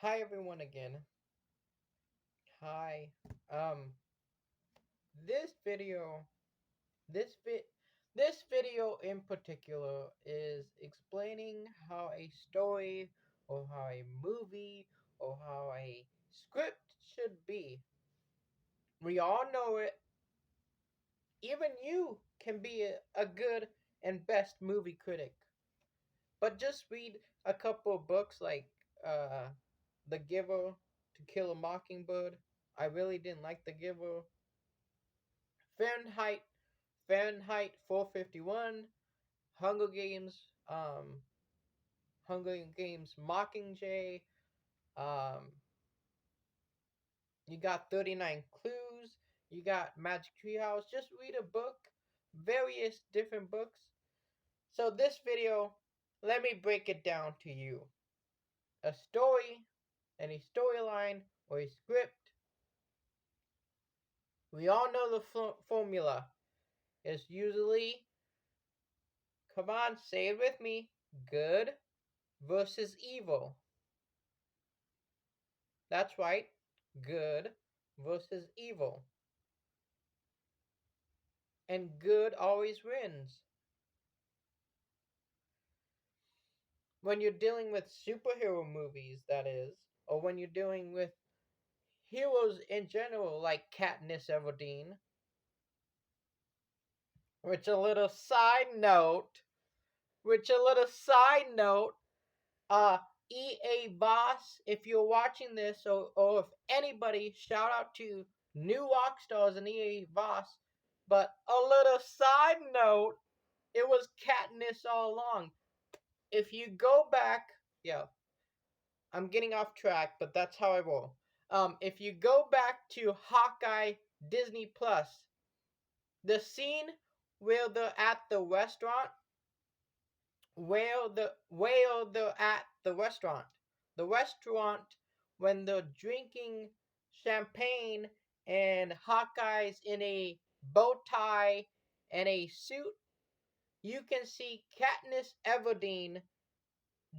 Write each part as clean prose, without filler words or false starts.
Hi everyone again. Hi. Um this video this bit this video in particular is explaining how a story or how a movie or how a script should be. We all know it. Even you can be a good and best movie critic. But just read a couple of books like The Giver, To Kill a Mockingbird. I really didn't like The Giver. Fahrenheit Fahrenheit 451, Hunger Games, Hunger Games Mockingjay, um, you got 39 Clues, you got Magic Treehouse. Just read a book, various different books. So this video, let me break it down to you. A story, any storyline, or a script. We all know the formula. It's usually, come on, say it with me, good versus evil. That's right, good versus evil. And good always wins. When you're dealing with superhero movies, that is, or when you're dealing with heroes in general, like Katniss Everdeen. Which a little side note, which a little side note, uh, EA Boss, if you're watching this, or if anybody, shout out to new rock stars and EA Boss. But a little side note, it was Katniss all along. If you go back, yeah, I'm getting off track, but that's how I roll. If you go back to Hawkeye Disney Plus, the scene where they're at the restaurant, where they're at the restaurant when they're drinking champagne and Hawkeye's in a bow tie and a suit, you can see Katniss Everdeen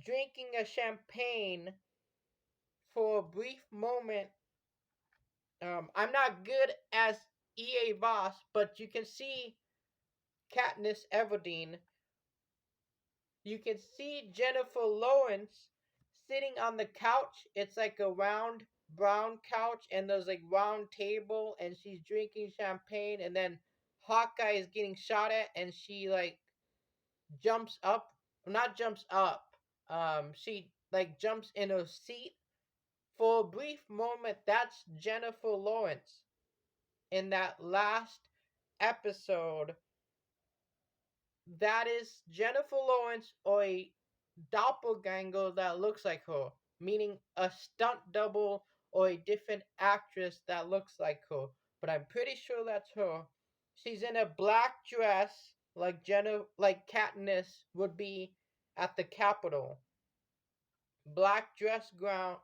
drinking a champagne for a brief moment. I'm not good as EA Boss, but you can see Katniss Everdeen. You can see Jennifer Lawrence sitting on the couch. It's like a round brown couch, and there's like round table, and she's drinking champagne, and then Hawkeye is getting shot at, and she like jumps up, not jumps up. She like jumps in her seat for a brief moment. That's Jennifer Lawrence in that last episode. That is Jennifer Lawrence or a doppelganger that looks like her, meaning a stunt double or a different actress that looks like her. But I'm pretty sure that's her. She's in a black dress like like Katniss would be at the Capitol. Black dress gown,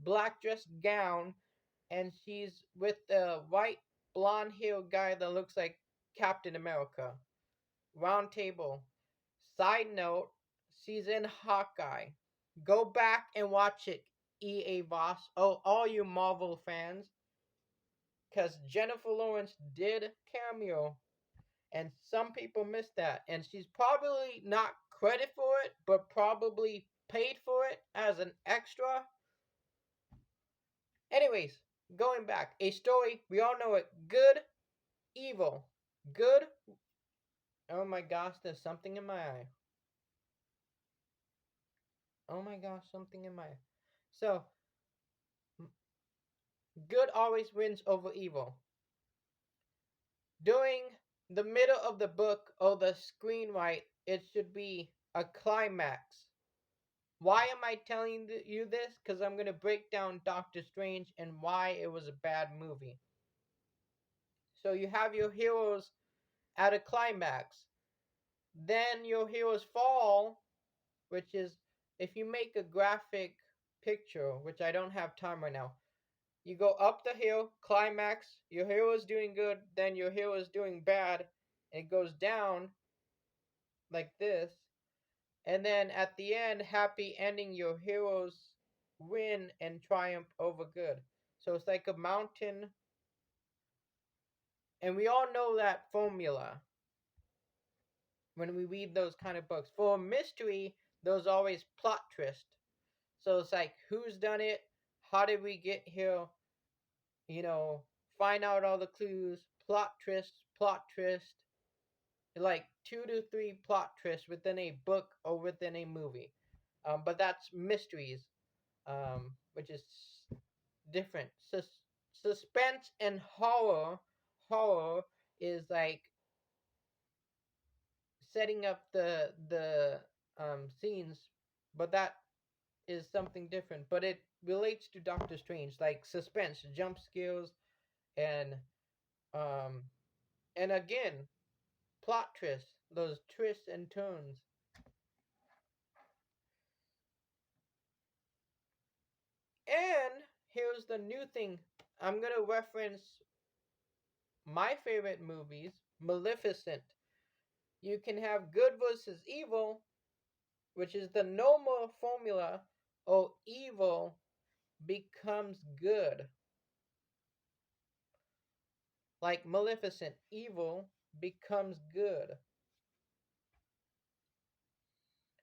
black dress gown, and she's with a white blonde haired guy that looks like Captain America. Round table. Side note, she's in Hawkeye. Go back and watch it, EA Boss. Oh, all you Marvel fans. Because Jennifer Lawrence did cameo. And some people missed that. And she's probably not credit for it, but probably paid for it as an extra. Anyways, going back. A story, we all know it. Good, evil. Good. Oh my gosh, there's something in my eye. Oh my gosh, something in my eye. So, good always wins over evil. During the middle of the book or the screenwrite, it should be a climax. Why am I telling you this? Because I'm going to break down Doctor Strange and why it was a bad movie. So you have your heroes at a climax. Then your heroes fall, which is if you make a graphic picture, which I don't have time right now. You go up the hill, climax, your hero is doing good, then your hero is doing bad, and it goes down like this. And then at the end, happy ending, your heroes win and triumph over good. So it's like a mountain, and we all know that formula when we read those kind of books. For a mystery, there's always plot twist. So it's like, who's done it? How did we get here? You know, find out all the clues, plot twist, like 2 to 3 plot twists within a book or within a movie. But that's mysteries, which is different. Suspense and horror is like setting up the scenes, but that is something different. But it relates to Doctor Strange, like suspense, jump scares, and um, and again, plot twists, those twists and turns. And here's the new thing. I'm gonna reference my favorite movies, Maleficent. You can have good versus evil, which is the normal formula, or evil becomes good. Like Maleficent, evil becomes good.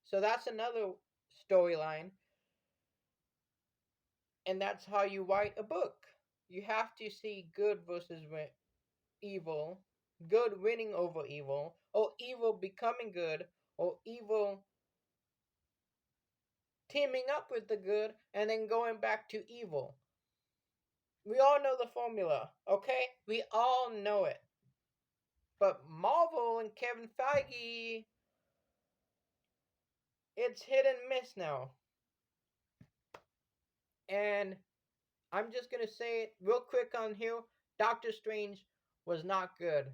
So that's another storyline, and that's how you write a book. You have to see good versus evil, good winning over evil, or evil becoming good, or evil teaming up with the good and then going back to evil. We all know the formula, okay? We all know it. But Marvel and Kevin Feige, it's hit and miss now. And I'm just going to say it real quick on here. Doctor Strange was not good.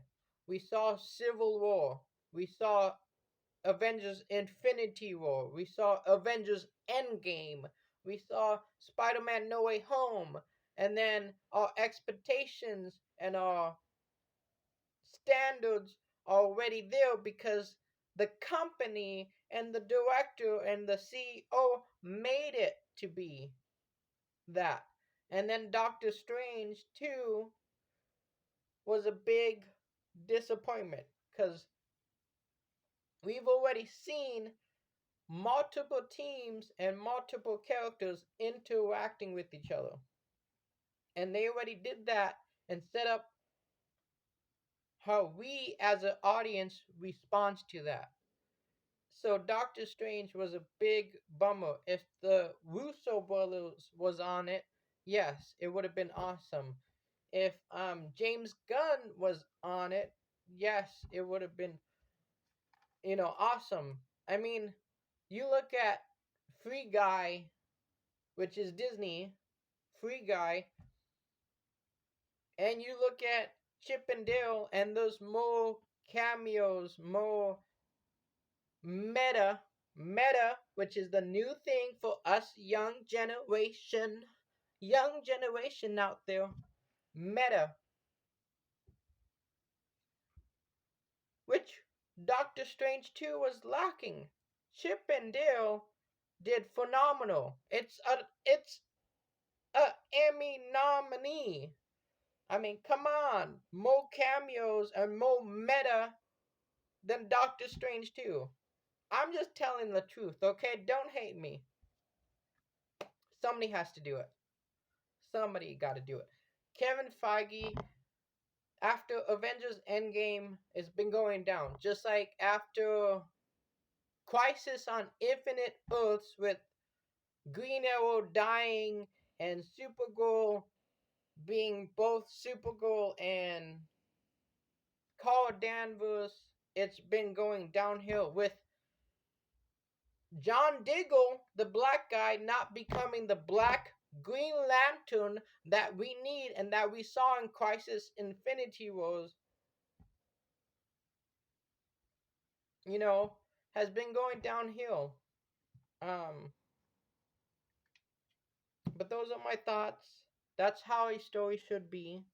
We saw Civil War. We saw Avengers Infinity War. We saw Avengers Endgame. We saw Spider Man No Way Home. And then our expectations and our standards are already there because the company and the director and the CEO made it to be that. And then Doctor Strange 2 was a big disappointment because we've already seen multiple teams and multiple characters interacting with each other. And they already did that and set up how we as an audience responds to that. So Doctor Strange was a big bummer. If the Russo brothers was on it, yes, it would have been awesome. If James Gunn was on it, yes, it would have been awesome. I mean, you look at Free Guy, which is Disney, Free Guy, and you look at Chip and Dale, and there's more cameos, more meta, which is the new thing for us young generation out there. Meta, which Doctor Strange 2 was lacking. Chip and Dale did phenomenal. It's a Emmy nominee. I mean, come on, more cameos and more meta than Doctor Strange 2. I'm just telling the truth, okay? Don't hate me. Somebody has to do it. Somebody got to do it. Kevin Feige, after Avengers Endgame, it's been going down. Just like after Crisis on Infinite Earths with Green Arrow dying and Supergirl being both Supergirl and Carl Danvers, it's been going downhill with John Diggle, the black guy, not becoming the black Green Lantern that we need and that we saw in Crisis Infinity Wars, you know, has been going downhill. Um, but those are my thoughts. That's how a story should be.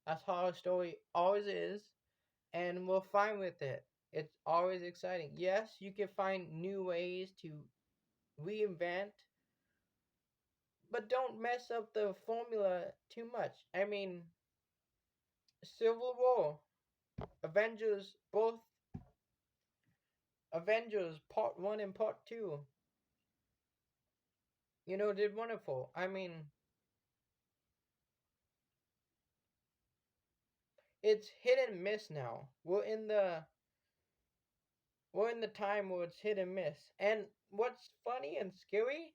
That's how a story always is, and we're fine with it. It's always exciting. Yes, you can find new ways to reinvent, but don't mess up the formula too much. I mean, Civil War, Avengers, both Avengers Part 1 and Part 2, did wonderful. I mean, it's hit and miss now. We're in the time where it's hit and miss. And what's funny and scary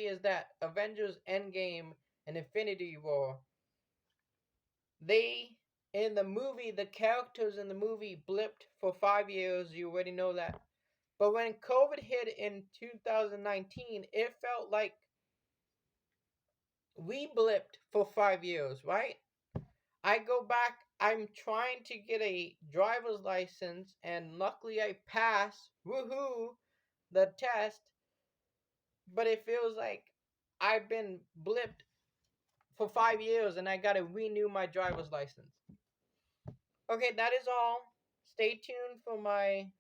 is that Avengers Endgame and Infinity War, they in the movie, the characters in the movie blipped for 5 years. You already know that. But when COVID hit in 2019, it felt like we blipped for 5 years, right? I go back, I'm trying to get a driver's license, and luckily I pass, woohoo, the test, but it feels like I've been blipped for 5 years and I gotta renew my driver's license. Okay, that is all. Stay tuned for my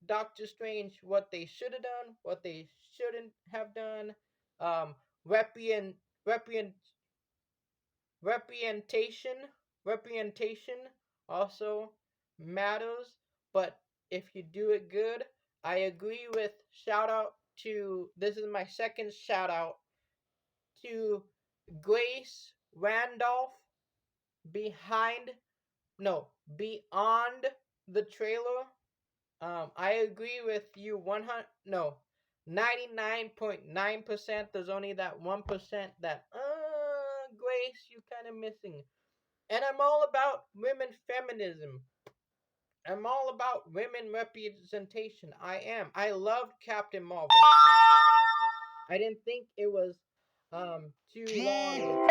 Doctor Strange, what they should have done, what they shouldn't have done. Um, represent, represent, representation, representation also matters, but if you do it good, I agree with shout out to this is my second shout out to Grace Randolph behind no beyond the trailer. I agree with you 100 no 99.9%. There's only that 1% that Grace you kind of missing. And I'm all about women feminism. I'm all about women representation. I am. I loved Captain Marvel. I didn't think it was too long.